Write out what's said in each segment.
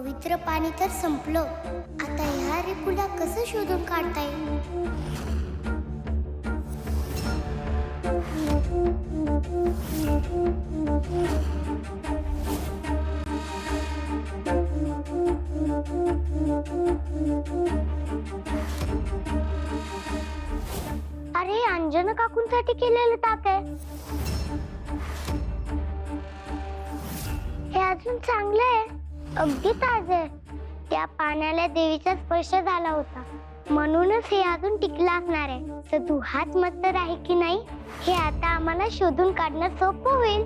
पवित्र पाणी तर संपलं. आता ह्या रिपूला कसं शोधून काढता येईल? अरे अंजना काकूंसाठी केलेलं ताक आहे. हे अजून चांगलं आहे, अगदी ताजे. त्या पाण्याला देवीचा स्पर्श झाला होता, म्हणूनच हे अजून टिकलं असणार आहे. सदू हाच मत्तर आहे की नाही हे आता आम्हाला शोधून काढणं सोपं होईल.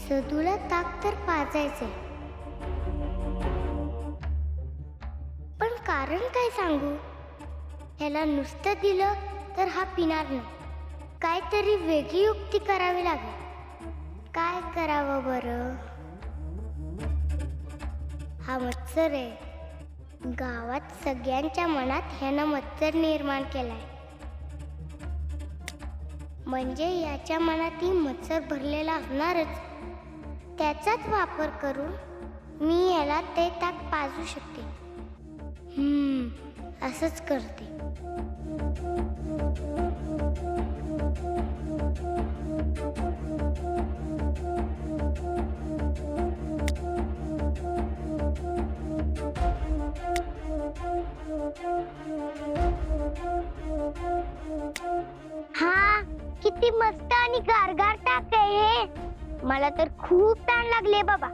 सदूला ताक तर पाजायचंय, पण कारण काय सांगू? ह्याला नुसतं दिलं तर हा पिणार नाही. काहीतरी वेगळी युक्ती करावी लागेल. काय करावं बरं? हा मत्सर आहे. गावात सगळ्यांच्या मनात ह्यानं मत्सर निर्माण केलाय, म्हणजे याच्या मनातही मत्सर भरलेला असणारच. त्याचाच वापर करून मी याला ते ताक पाजू शकते. असंच करते. हा किती मस्त आणि गारगार ताक आहे हे. मला तर खूप तहान लागले बाबा.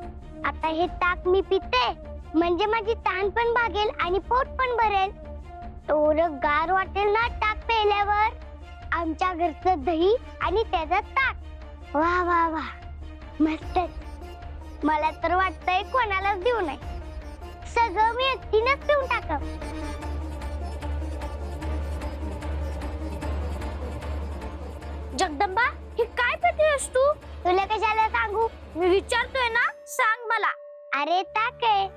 आता हे ताक मी पिते म्हणजे माझी तहान पण भागेल आणि पोट पण भरेल. एवढं गार वाटेल ना ताक प्यायल्यावर. आमच्या घरचं दही आणि त्याचं ताक, वा वा वा, मस्तच. मला तर वाटतंय कोणालाच देऊ नये, सगळं मी एकटीनच पिऊन टाकव. जगदंबा, हे काय पितेस तू? तुला कशाला सांगू? मी विचारतोय ना, सांग मला. अरे ताक आहे,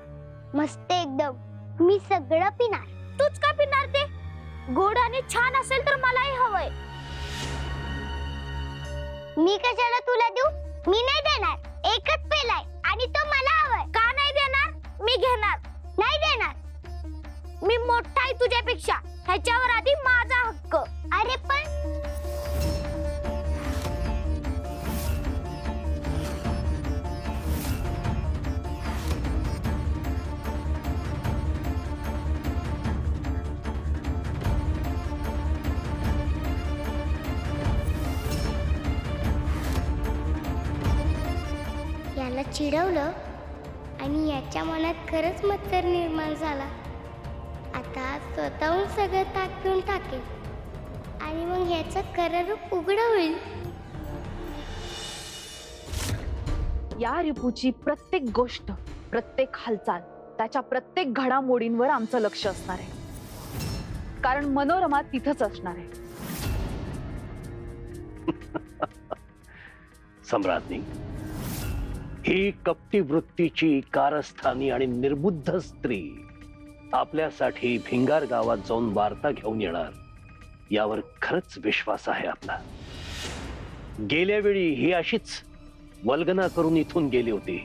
मस्त एकदम. मी सगळं पिणार. तूच का पिणार ते? गोड आणि छान असेल तर मलाही हवंय. मी कशाला तुला देऊ? मी नाही देणार. एकच पेलाय आणि तो मला हवाय. का नाही देणार? मी घेणार. नाही देणार. मी मोठा आहे तुझ्यापेक्षा, ह्याच्यावर आधी माझा हक्क. अरे पण याला चिडवलं आणि याच्या मनात खरंच मत्सर निर्माण झाला. आता स्वतःहून सगळं ताक पिऊन टाकेल आणि मग याचं खरं रूप उघड होईल. या रिपूची प्रत्येक गोष्ट, प्रत्येक हालचाल, त्याच्या प्रत्येक घडामोडींवर आमचं लक्ष असणार आहे, कारण मनोरमा तिथंच असणार आहे. सम्राज्ञी, ही कपटी वृत्तीची, कारस्थानी आणि निर्बुद्ध स्त्री आपल्यासाठी भिंगार गावात जाऊन वार्ता घेऊन येणार यावर खरंच विश्वास आहे आपला. गेल्या वेळी ही अशीच वल्गना करून इथून गेली होती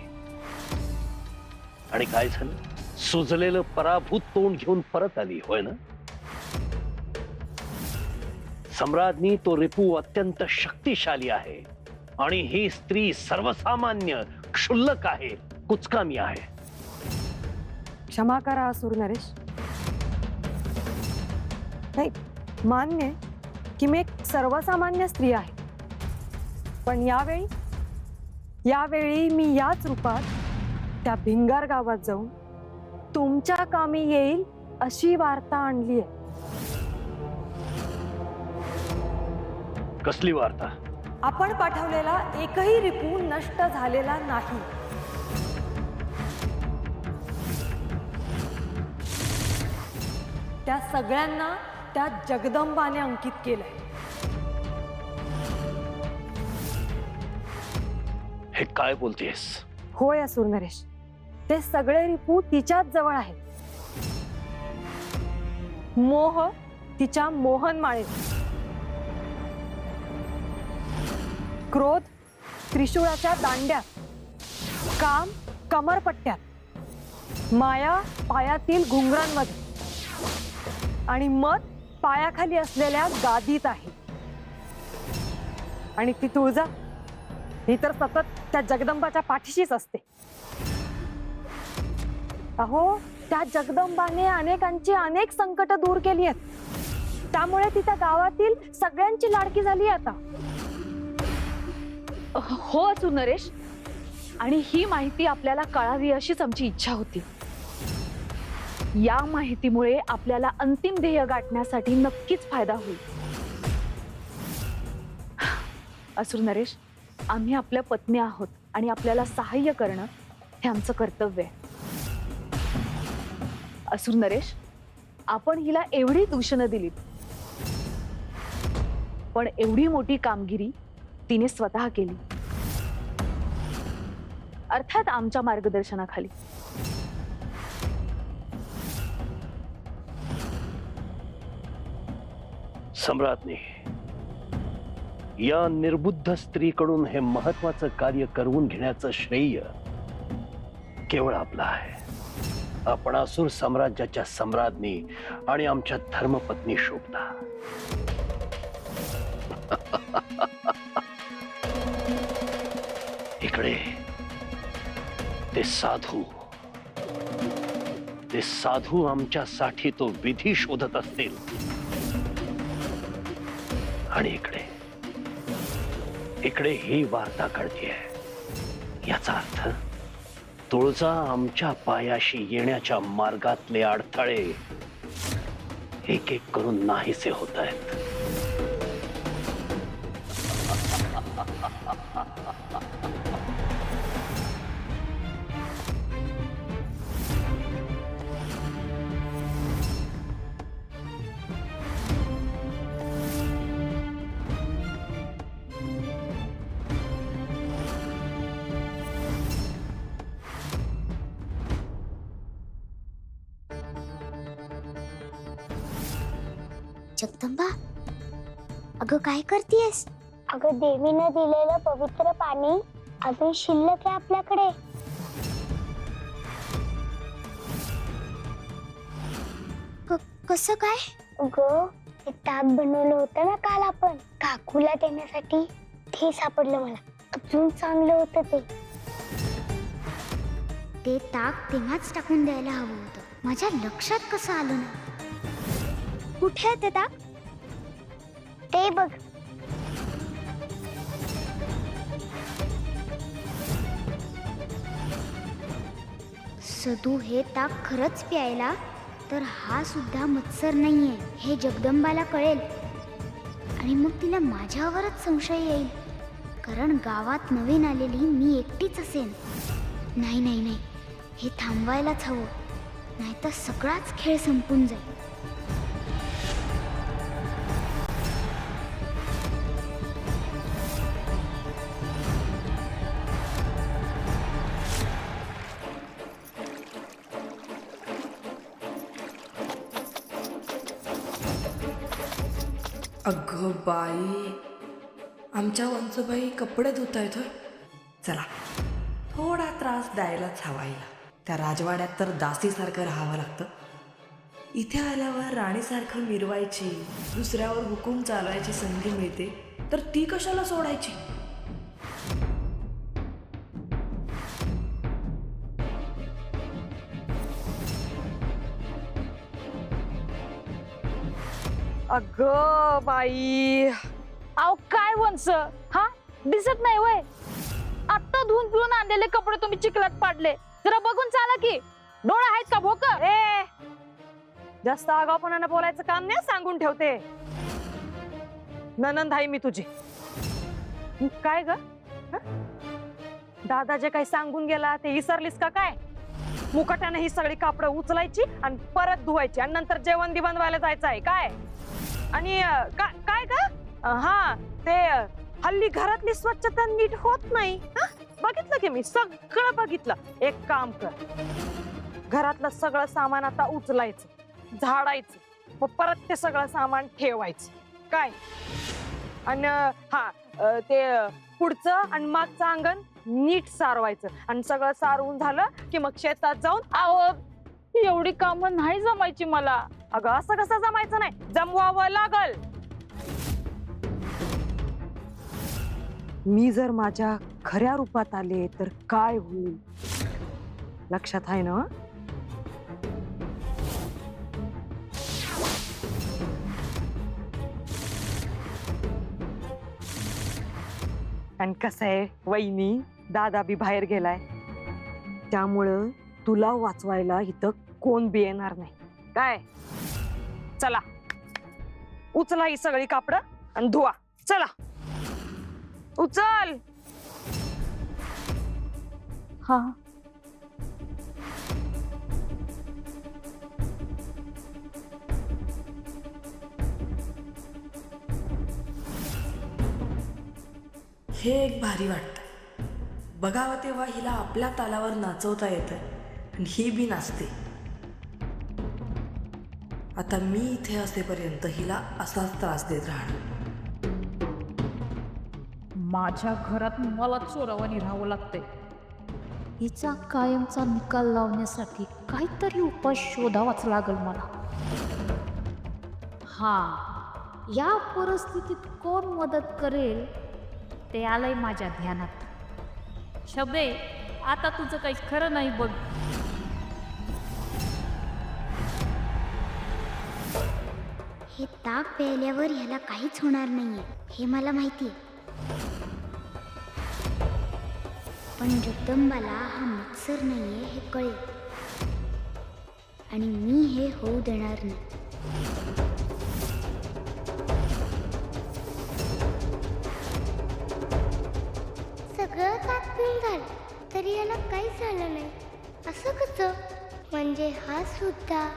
आणि काय झालं? सुजलेलं पराभूत तोंड घेऊन परत आली, होय ना? सम्राज्ञी, तो रिपू अत्यंत शक्तिशाली आहे आणि ही स्त्री सर्वसामान्य, क्षुल्लक आहे, कुचकामी आहे. क्षमा करा असुर नरेश. नाही, मान्य की मी एक सर्वसामान्य स्त्री आहे, पण यावेळी मी याच रूपात त्या भिंगार गावात जाऊन तुमच्या कामी येईल अशी वार्ता आणली आहे. कसली वार्ता? आपण पाठवलेला एकही रिपू नष्ट झालेला नाही. त्या सगळ्यांना त्या जगदंबाने अंकित केलंय. हे काय बोलतेस? होय असुर नरेश, ते सगळे रिपू तिच्याच जवळ आहेत. मोह तिच्या मोहनमाळेत. क्रोध त्रिशूळाच्या दांड्यात, काम कमरपट्ट्यात, माया पायातील घुंगरांमध्ये आणि मत पायाखाली असलेल्या गादीत आहे. आणि ती तुळजा ही तर सतत त्या जगदंबाच्या पाठीशीच असते. अहो, त्या जगदंबाने अनेकांची अनेक संकट दूर केली आहेत. त्यामुळे ती त्या गावातील सगळ्यांची लाडकी झाली आता. हो असू नरेश, आणि ही माहिती आपल्याला कळावी अशीच आमची इच्छा होती. या माहितीमुळे आपल्याला अंतिम ध्येय गाठण्यासाठी नक्कीच फायदा होईल. असुर नरेश, आम्ही आपल्या पत्नी आहोत आणि आपल्याला सहाय्य करणं हे आमचं कर्तव्य आहे. असुर नरेश, आपण हिला एवढी दूषणं दिलीत, पण एवढी मोठी कामगिरी तिने स्वतः केली, अर्थात आमच्या मार्गदर्शनाखाली. सम्राज्ञी, या निर्बुद्ध स्त्रीकडून हे महत्वाचं कार्य करवून घेण्याचं श्रेय केवळ आपलं आहे. आपण असुर साम्राज्याच्या सम्राज्ञी आणि आमच्या धर्मपत्नी शोभता. इकडे ते साधू आमच्यासाठी तो विधी शोधत असतील, आणि इकडे ही वार्ता कळतीये. याचा अर्थ तुळजा आमच्या पायाशी येण्याच्या मार्गातले अडथळे एक एक करून नाहीसे होत आहेत. जगदंबा, अगं काय करतेस? अगं, देवीनं दिलेलं पवित्र पाणी अजून शिल्लक आहे आपल्याकडे. कसं काय? अगं, हे ताक बनवलं होतं ना काल आपण काकूला देण्यासाठी, ते सापडलं मला. अजून चांगलं होतं ते ताक तेव्हाच टाकून द्यायला हवं होतं. माझ्या लक्षात कसं आलं ना? कुठे आहे ते ताक? ते बघ. सदू, हे ताक खरंच प्यायला तर हा सुद्धा मत्सर नाहीये हे जगदंबाला कळेल, आणि मग तिला माझ्यावरच संशय येईल, कारण गावात नवीन आलेली मी एकटीच असेन. नाही नाही नाही, हे थांबवायलाच हवं, नाहीतर सगळाच खेळ संपून जाईल. अगं बाई, आमच्या वंचूबाई कपडे धुतायत होय. चला, थोडा त्रास द्यायलाच हवा हिला. त्या राजवाड्यात तर दासीसारखं राहावं लागतं. इथे आल्यावर राणीसारखं मिरवायची, दुसऱ्यावर हुकूम चालवायची संधी मिळते, तर ती कशाला सोडायची? अगं बाई, अहो काय वंस, हा दिसत नाही वय? आता धुवून पिऊन आणलेले कपडे तुम्ही चिखलात पाडले. जरा बघून चाला की, डोळे आहेत का भोक? ए, जास्त आगाऊपणानं बोलायचं काम नाही, सांगून ठेवते. ननंद आहे मी तुझी. काय ग? दादा जे काही सांगून गेला ते विसरलीस का काय? मुकाट्याने ही सगळी कापडं उचलायची आणि परत धुवायची, आणि नंतर जेवण दिवण व्हायला जायचं आहे काय? आणि काय ग? हा, ते हल्ली घरातली स्वच्छता नीट होत नाही. बघितलं की मी, सगळं बघितलं. एक काम कर, घरातलं सगळं सामान आता उचलायचं, झाडायचं, मग परत ते सगळं सामान ठेवायचं काय? आणि हा, पुढचं आणि मागचं अंगण नीट सारवायचं आणि सगळं सारवून झालं की मग शेतात जाऊन अहो एवढी कामं नाही जमायची मला. अगं असं कसं जमायचं नाही, जमवावं लागल. मी जर माझ्या खऱ्या रूपात आले तर काय होईल लक्षात आहे ना? आणि कसं आहे वहिनी, दादा बी बाहेर गेलाय, त्यामुळं तुला वाचवायला इथं कोण बी येणार नाही. काय चला उचला ही सगळी कापडं आणि धुवा. चला उचल. हा हे एक भारी वाटतं. बघावं तेव्हा हिला आपल्या तालावर नाचवता येतं आणि ही बी नाचते. आता मी इथे असेपर्यंत हिला असाच त्रास देत राहणार. माझ्या घरात मला चोरावानी राहावं लागतंय. हिचा कायमचा निकाल लावण्यासाठी काहीतरी उपाय शोधावाच लागल मला. हा, या परिस्थितीत कोण मदत करेल ते आलंय माझ्या ध्यानात. शबे, आता तुझं काही खरं नाही बघ. हे ताक प्यायल्यावर ह्याला काहीच होणार नाहीये हे मला माहिती. पण जगदंबाला हा मत्सर नाहीये हे कळेल आणि मी हे होऊ देणार नाही. सगळं ताक पिऊन झालं तरी याला काहीच झालं नाही. असं कसं? म्हणजे हा सुद्धा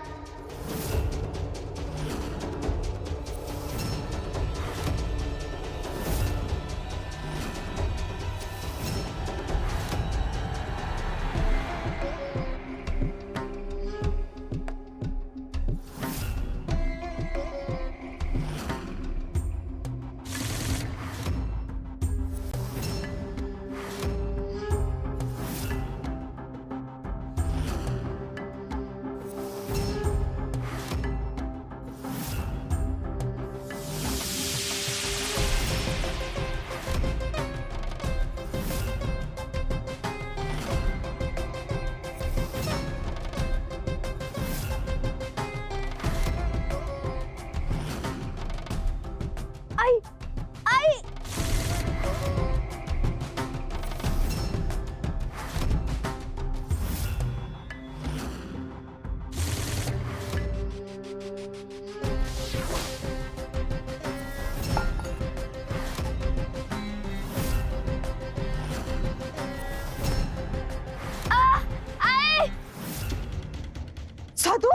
साधू,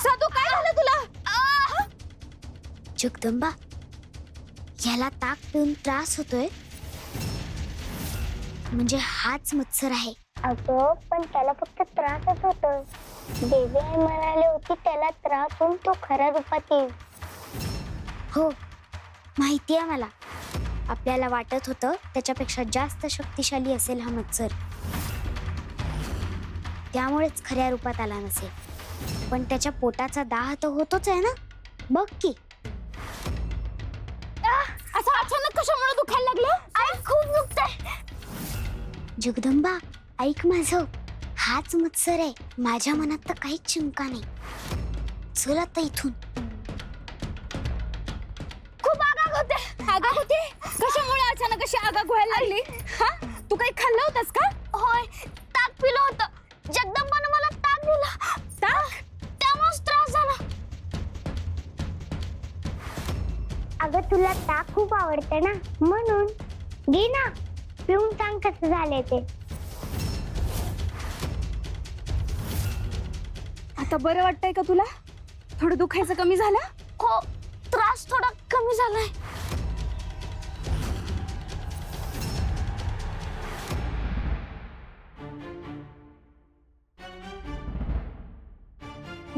साधू काय झालं तुला? जगदंबा, याला ताक पिऊन त्रास होतोय म्हणजे हाच मत्सर आहे. अगं पण त्याला फक्त त्रासच होतोय. देवी आई म्हणाली होती त्याला त्रास होऊन तो खऱ्या रूपात येईल. हो माहिती आहे मला. आपल्याला वाटत होतं त्याच्यापेक्षा जास्त शक्तिशाली असेल हा मत्सर, त्यामुळेच खऱ्या रूपात आला नसेल. पण त्याच्या पोटाचा दाह तर होतोच आहे ना. बघ की असं अचानक कशामुळे दुखायला लागलं? आई खूप दुखतंय. जगदंबा ऐक माझं, हाच मत्सर आहे. माझ्या मनात तर काहीच शंका नाही. चल आता इथून. खूप आगाग होते. आगाग होते? कशामुळे अचानक अशी आगाग व्हायला लागली? हा, तू काही खाल्लं होतंस का? होय, ताक पिलं होतं. जगदंबानं मला ताक दिलं. ताक? त्यामुळेच त्रास झाला. अगं तुला ताक खूप आवडतं ना, म्हणून घे ना पिऊन सांग कसं झालंय ते. आता बरं वाटतंय का तुला? थोडं दुखायचं कमी झालं? हो, त्रास थोडा कमी झालाय.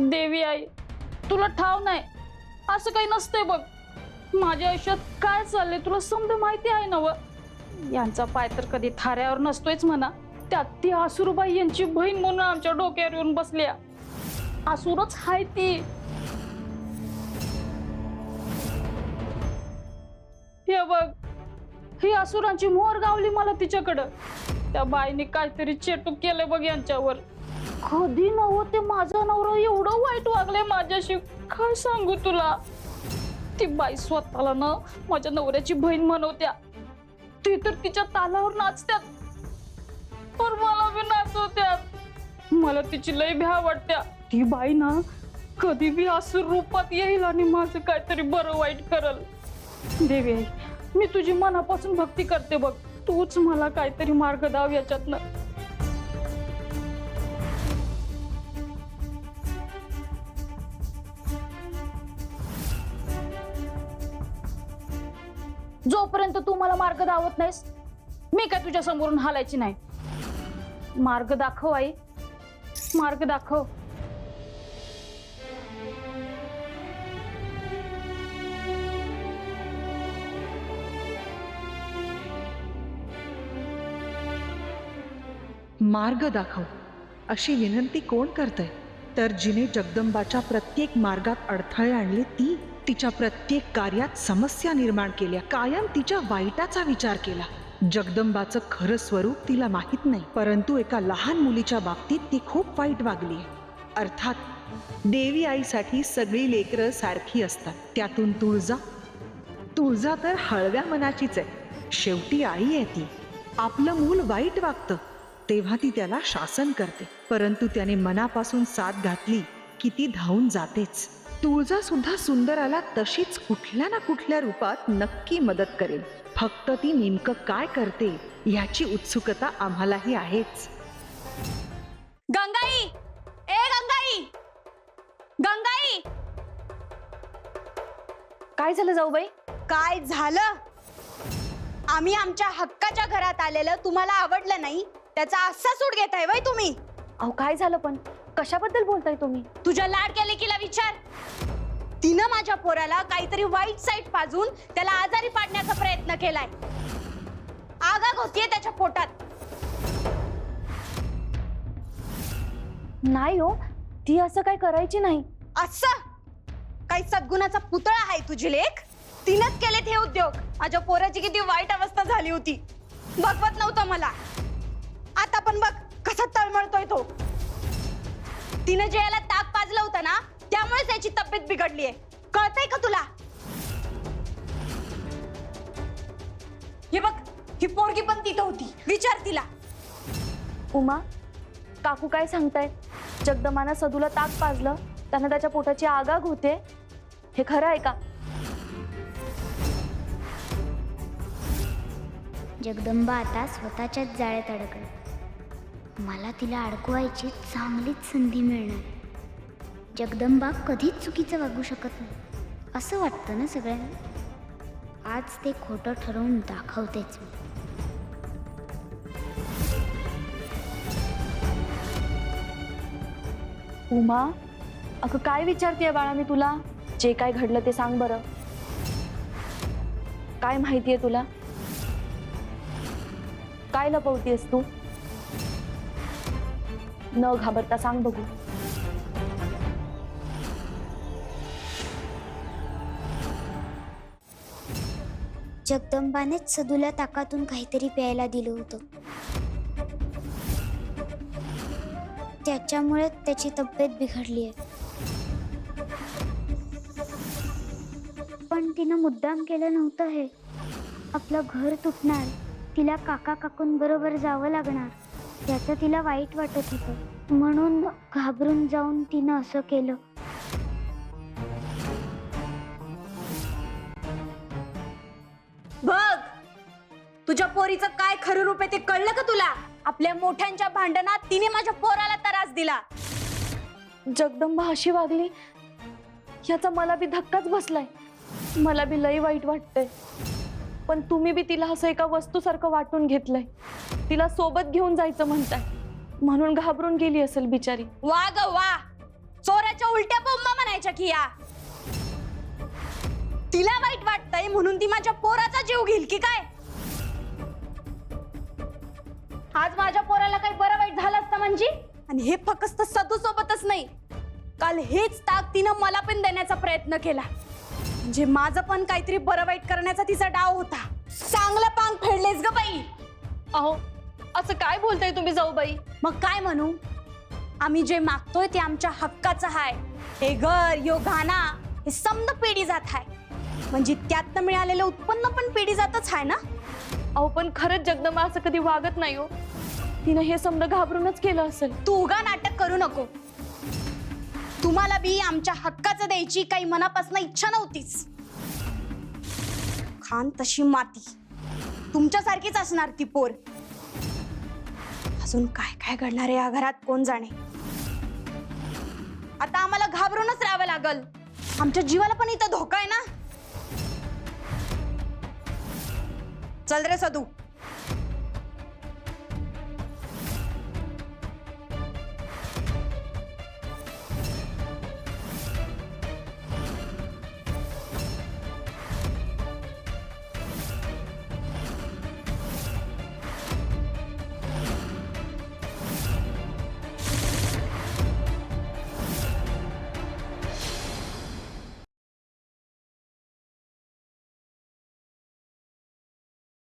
देवी आई, तुला ठाव नाही, असं काही नसतंय बघ. माझ्या आयुष्यात काय चाललंय तुला समजा माहिती आहे ना व? यांचा पाय तर कधी थाऱ्यावर नसतोयच म्हणा. त्यात ती आसुरबाई यांची बहीण म्हणून आमच्या डोक्यावर येऊन बसल्या. आसुरच हाय ती. हे बघ, ही आसुरांची मोहर गावली मला तिच्याकडं. त्या बाईने काहीतरी चेटूक केलंय बघ यांच्यावर. कधी नव्हते माझा नवरा एवढं वाईट वागले माझ्याशी, काय सांगू तुला. ती बाई स्वतःला ना माझ्या नवऱ्याची बहीण म्हणवत्या. ती तर तिच्या तालावर नाचत्यात, पण मला बी नाचवत्यात. मला तिची लय भ्या वाटत्या. ती बाई ना कधी बी असं रूपात येईल आणि माझं काहीतरी बरं वाईट करल. देवी आई, मी तुझी मनापासून भक्ती करते बघ. तूच मला काहीतरी मार्ग दाव याच्यातनं. जोपर्यंत तू मला मार्ग दावत नाहीस, मी काय तुझ्या समोरून हालायची नाही. मार्ग दाखव आई, मार्ग दाखव. मार्ग दाखव अशी विनंती कोण करतंय? तर जिने जगदंबाच्या प्रत्येक मार्गात अडथळे आणले ती. तिच्या प्रत्येक कार्यात समस्या निर्माण केल्या, कायम तिच्या वाईटाचा विचार केला. जगदंबाचं खरं स्वरूप तिला माहित नाही, परंतु एका लहान मुलीच्या बाबतीत ती खूप वाईट वागली. अर्थात देवी आईसाठी सगळी लेकरं सारखी असतात. त्यातून तुळजा तर हळव्या मनाचीच आहे. शेवटी आई आहे ती. आपलं मूल वाईट वागतं तेव्हा ती त्याला शासन करते, परंतु त्याने मनापासून साथ घातली की ती धावून जातेच. तुळजा सुद्धा सुंदराला तशीच कुठल्या ना कुठल्या रूपात नक्की मदत करेल. फक्त ती नेमकं काय करते याची उत्सुकता आम्हालाही आहेच. गंगाई, ए गंगाई, गंगाई. काय झालं जाऊबाई? काय झालं? आम्ही आमच्या हक्काच्या घरात आलेलं तुम्हाला आवडलं नाही, त्याचा असा सूड घेताय वय तुम्ही? अहो काय झालं पण? कशाबद्दल बोलताय तुम्ही? तुझ्या लाडक्या लेकीला विचार. तिनं माझ्या पोराला काहीतरी वाईट साईट पाजून त्याला आजारी पाडण्याचा प्रयत्न केलाय. आगाग होतीये त्याच्या पोटात. नाही हो, ती असं काय करायची नाही. असं काही सद्गुणाचा पुतळा आहे तुझी लेक? तिनंच केलेत हे उद्योग. माझ्या पोराची किती वाईट अवस्था झाली होती, बघवत नव्हतं मला. आता पण बघ कसा तळमळतोय तो. तिनं जे याला ताक पाजलं होतं ना, त्यामुळे त्याची तब्येत बिघडलीये. कळतंय का तुला? हे बघ, ही पोरगी पण तिथं होती, विचार तिला. उमा, काकू काय सांगतायत? जगदंबानं सदूला ताक पाजलं, त्यानं त्याच्या पोटाची आगाग होते, हे खरं आहे का? जगदंबा आता स्वतःच्याच जाळ्यात अडकला. मला तिला अडकवायची चांगलीच संधी मिळणार. जगदंबा कधीच चुकीचं वागू शकत नाही असं वाटतं ना सगळ्यांना. आज ते खोटं ठरवून दाखवतेच मी. उमा, अगं काय विचारतेय बाळा मी तुला? जे काय घडलं ते सांग बरं. काय माहितीये तुला? काय लपवतेस तू? न घाबरता सांग बघू. जगदंबानेच सदूला ताकातून काहीतरी प्यायला दिलं होतं. त्याच्यामुळे त्याची तब्येत बिघडली आहे. पण तिनं मुद्दाम केलं नव्हतं हे. आपलं घर तुटणार, तिला काका काकूंबरोबर जावं लागणार, त्याचं तिला वाईट वाटत होतं. म्हणून घाबरून जाऊन तिनं असं केलं. बघ, तुझ्या पोरीचं काय खरं रूप आहे ते कळलं का तुला? आपल्या मोठ्यांच्या भांडणात तिने माझ्या पोराला त्रास दिला. जगदंबा अशी वागली याचा मला बी धक्काच बसलाय. मला बी लई वाईट वाटतंय. पण तुम्ही बी तिला असं एका वस्तूसारखं वाटून घेतलंय. तिला सोबत घेऊन जायचं म्हणताय, म्हणून घाबरून गेली असेल बिचारी. वा ग वा, चोराच्या उलट्या बोंबा म्हणायच्या की या. तिला वाईट वाटतंय म्हणून ती माझ्या पोराचा जीव घेईल की काय? आज माझ्या पोराला काही बरं वाईट झालं असतं म्हणजे? आणि हे फक्त सदू सोबतच नाही, काल हेच ताक तिनं मला पण देण्याचा प्रयत्न केला. म्हणजे माझं पण काहीतरी बरं वाईट करण्याचा तिचा डाव होता. चांगलं पांग फेडलेस ग बाई. अहो असं काय बोलताय तुम्ही जाऊबाई? मग काय म्हणू? आम्ही जे मागतोय ते आमच्या हक्काचं हाय. हे घर, यो घाना, हे समद पिढी जात हाय. म्हणजे त्यातनं मिळालेलं उत्पन्न पण पिढी जातच आहे ना. अहो पण खरंच जगदंबा असं कधी वागत नाही हो. तिनं हे समजा घाबरूनच केलं असेल. तू उगा नाटक करू नको. तुम्हाला बी आमच्या हक्काचं द्यायची काही मनापासून इच्छा नव्हतीच. खान तशी माती, तुमच्यासारखीच असणार ती पोर. अजून काय काय घडणार आहे या घरात कोण जाणे. आता आम्हाला घाबरूनच राहावं लागल. आमच्या जीवाला पण इथं धोका आहे ना. चल रे सदू,